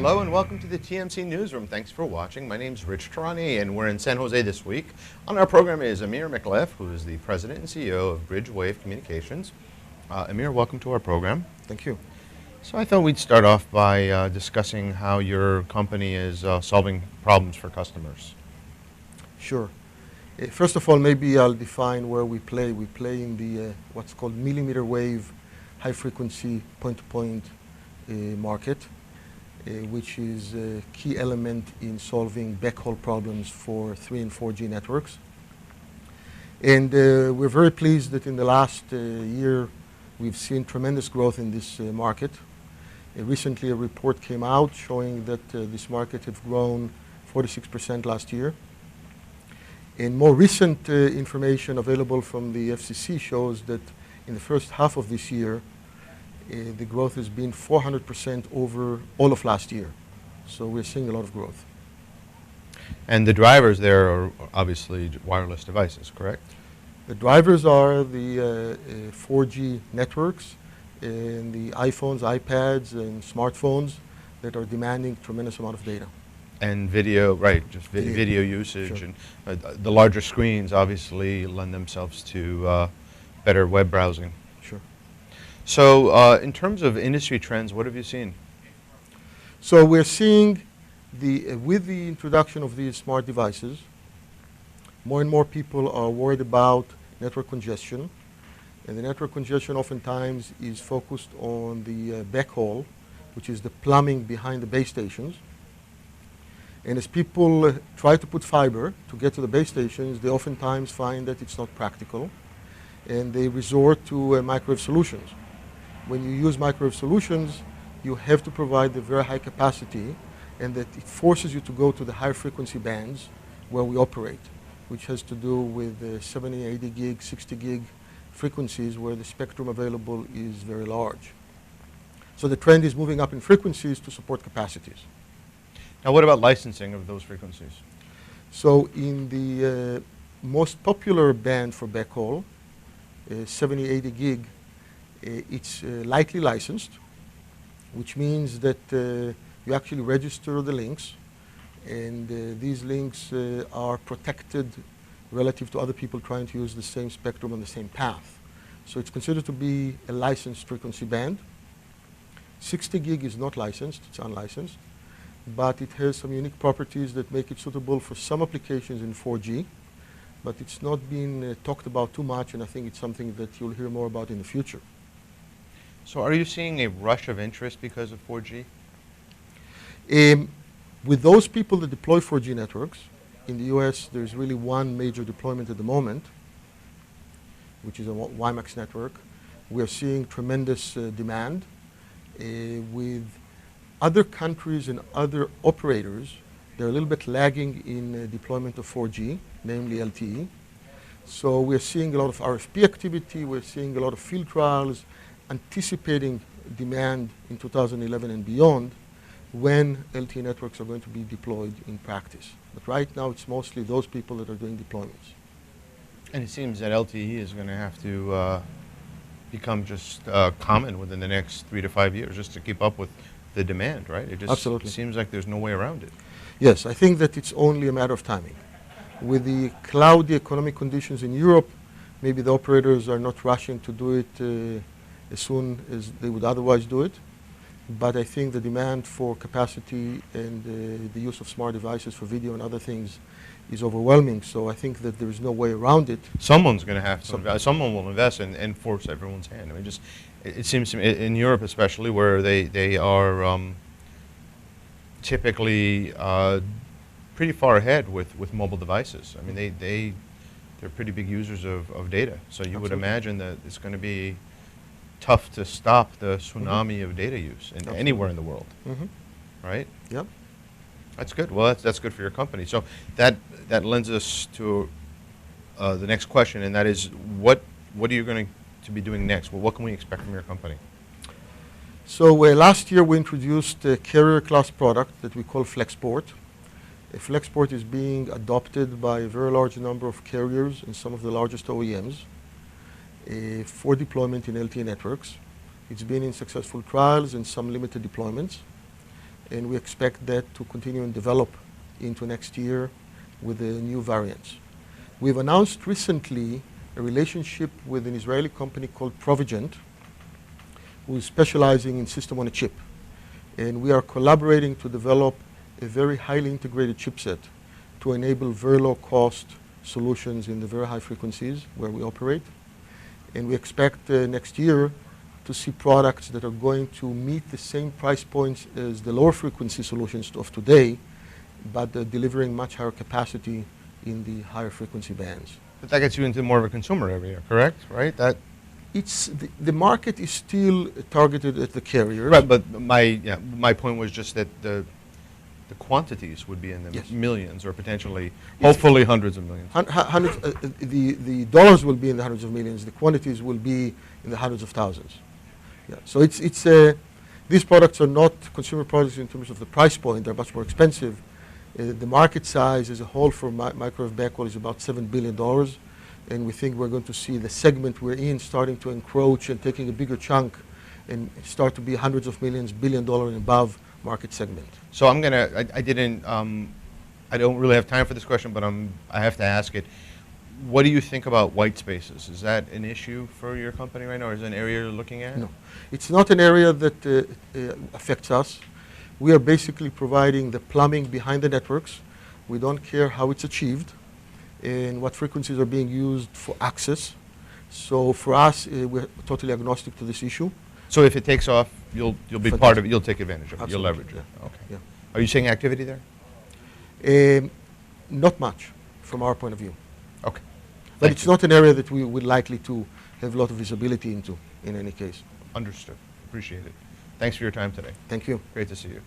Hello and welcome to the TMC Newsroom. Thanks for watching. My name's Rich Tehrani and we're in San Jose this week. On our program is Amir Makleff, who is the President and CEO of BridgeWave Communications. Amir, welcome to our program. Thank you. So I thought we'd start off by discussing how your company is solving problems for customers. Sure. First of all, maybe I'll define where we play. We play in the what's called millimeter wave, high frequency point-to-point market, which is a key element in solving backhaul problems for 3 and 4G networks. And we're very pleased that in the last year we've seen tremendous growth in this market. Recently a report came out showing that this market had grown 46% last year. And more recent information available from the FCC shows that in the first half of this year, the growth has been 400% over all of last year. So we're seeing a lot of growth. And the drivers there are obviously wireless devices, correct? The drivers are the 4G networks and the iPhones, iPads, and smartphones that are demanding tremendous amount of data. And video, right, just video usage. Sure. And the larger screens obviously lend themselves to better web browsing. Sure. So in terms of industry trends, what have you seen? So we're seeing with the introduction of these smart devices, more and more people are worried about network congestion. And the network congestion oftentimes is focused on the backhaul, which is the plumbing behind the base stations. And as people try to put fiber to get to the base stations, they oftentimes find that it's not practical. And they resort to microwave solutions. When you use microwave solutions, you have to provide the very high capacity, and that it forces you to go to the higher frequency bands where we operate, which has to do with 70, 80 gig, 60 gig frequencies where the spectrum available is very large. So the trend is moving up in frequencies to support capacities. Now what about licensing of those frequencies? So in the most popular band for backhaul, 70, 80 gig, it's lightly licensed, which means that you actually register the links, and these links are protected relative to other people trying to use the same spectrum on the same path. So it's considered to be a licensed frequency band. 60 gig is not licensed, it's unlicensed, but it has some unique properties that make it suitable for some applications in 4G, but it's not been talked about too much, and I think it's something that you'll hear more about in the future. So are you seeing a rush of interest because of 4G? With those people that deploy 4G networks, in the US there's really one major deployment at the moment, which is a WiMAX network. We're seeing tremendous demand. With other countries and other operators, they're a little bit lagging in deployment of 4G, namely LTE. So we're seeing a lot of RFP activity, we're seeing a lot of field trials, anticipating demand in 2011 and beyond when LTE networks are going to be deployed in practice. But right now it's mostly those people that are doing deployments. And it seems that LTE is going to have to become just common within the next 3 to 5 years just to keep up with the demand, right? It just Absolutely. Seems like there's no way around it. Yes, I think that it's only a matter of timing. With the cloudy economic conditions in Europe, maybe the operators are not rushing to do it as soon as they would otherwise do it. But I think the demand for capacity and the use of smart devices for video and other things is overwhelming. So I think that there is no way around it. Someone's going to have to invest. Someone will invest and force everyone's hand. I mean, just it seems to me in Europe, especially, where they are typically pretty far ahead with mobile devices. I mean, they're pretty big users of data. So you would imagine that it's going to be tough to stop the tsunami of data use anywhere in the world, right? Yep. That's good. Well, that's good for your company. So that lends us to the next question, and that is, what are you going to be doing next? Well, what can we expect from your company? So last year we introduced a carrier class product that we call Flexport. Flexport is being adopted by a very large number of carriers and some of the largest OEMs. For deployment in LTE networks. It's been in successful trials and some limited deployments. and we expect that to continue and develop into next year with the new variants. We've announced recently a relationship with an Israeli company called Provi, who is specializing in system on a chip. And we are collaborating to develop a very highly integrated chipset to enable very low cost solutions in the very high frequencies where we operate. And we expect next year to see products that are going to meet the same price points as the lower frequency solutions of today, but delivering much higher capacity in the higher frequency bands. But that gets you into more of a consumer area, correct? Right? It's the market is still targeted at the carriers. Right, but my point was just that the quantities would be in the Yes. millions, or potentially, hopefully, hundreds of millions. The dollars will be in the hundreds of millions. The quantities will be in the hundreds of thousands. Yeah. So these products are not consumer products in terms of the price point. They're much more expensive. The market size as a whole for microwave backhaul is about $7 billion. And we think we're going to see the segment we're in starting to encroach and taking a bigger chunk and start to be hundreds of millions, $1 billion and above market segment. So I don't really have time for this question, but I have to ask it. What do you think about white spaces? Is that an issue for your company right now, or is it an area you're looking at? No, it's not an area that affects us. We are basically providing the plumbing behind the networks. We don't care how it's achieved and what frequencies are being used for access. So for us, we're totally agnostic to this issue. So if it takes off, you'll be Fantastic. part of it. You'll take advantage of it. Absolutely. You'll leverage it. Yeah. Okay. Yeah. Are you seeing activity there? Not much from our point of view. Okay. But Thank it's you. not an area that we would likely to have a lot of visibility into in any case. Understood. Appreciate it. Thanks for your time today. Thank you. Great to see you.